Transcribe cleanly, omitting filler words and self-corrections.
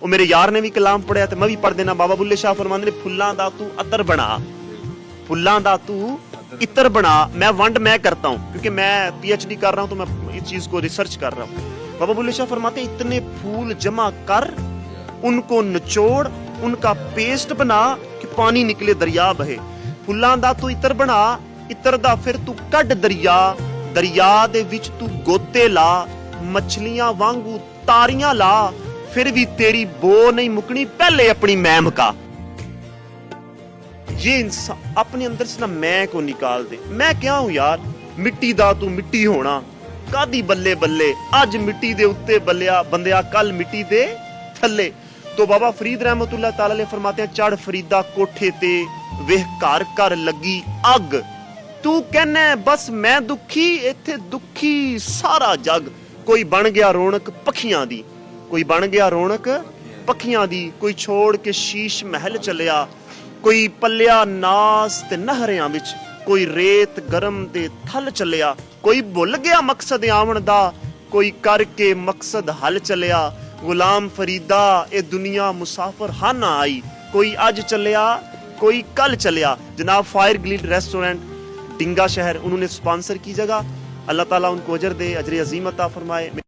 ਉਹ ਮੇਰੇ ਯਾਰ ਨੇ ਵੀ ਕਲਾਮ ਪੜਿਆ ਤੇ ਮੈਂ ਵੀ ਪੜ ਦੇਣਾ। ਬਾਬਾ ਬੁੱਲੇ ਸ਼ਾਹ ਫਰਮਾਉਂਦੇ ਨੇ ਫੁੱਲਾਂ ਦਾ ਤੂੰ ਅਤਰ ਬਣਾ, फुल्लां दा तू इत्र बना। मैं वंड मैं करता हूँ क्योंकि मैं PhD कर रहा हूँ, तो मैं इस चीज को रिसर्च कर रहा हूँ। बाबा बुल्ले शाह फरमाते हैं इतने फूल जमा कर, उनको निचोड़, उनका पेस्ट बना कि पानी निकले दरिया बहे। फुल्लां दा तू इत्र बना, इत्र दा फिर तू कड दरिया, दरिया दे विच तू गोते ला, मछलियां वांगू तारियां ला, फिर भी तेरी बो नहीं मुकनी, पहले अपनी मैं मुका। ये इंसान अपने अंदर से ना मैं को निकाल दे। मैं क्या हूं यार, मिट्टी दा तू मिट्टी होना, कादी बल्ले बल्ले, अज मिट्टी दे उत्ते बल्लिया बंदिया, कल मिट्टी दे थल्ले। तो बाबा फरीद रहमतुल्लाह ताला अलैह फरमाते हैं, चढ़ फरीदा कोठे ते, वेह घर घर लगी अग, तू कहना बस मैं दुखी, इत्थे दुखी सारा जग। कोई बन गया रौनक पखियां दी, कोई बन गया रौनक पखियां दी, कोई छोड़ के शीश महल चलिया, कोई पलिया नास ते नहरियां विच, कोई रेत गरम दे थल चलिया, कोई भुल गया मकसद आवन दा, कोई करके मकसद हल चलिया। गुलाम फरीदा ए दुनिया मुसाफिर हाना आई, कोई अज चलिया कोई कल चलिया। जनाब फायर ग्रिल रेस्टोरेंट डिंगा शहर, उन्होंने स्पॉन्सर की जगह, अल्लाह ताला उनको अजर दे, अजर अजीम अता फरमाए।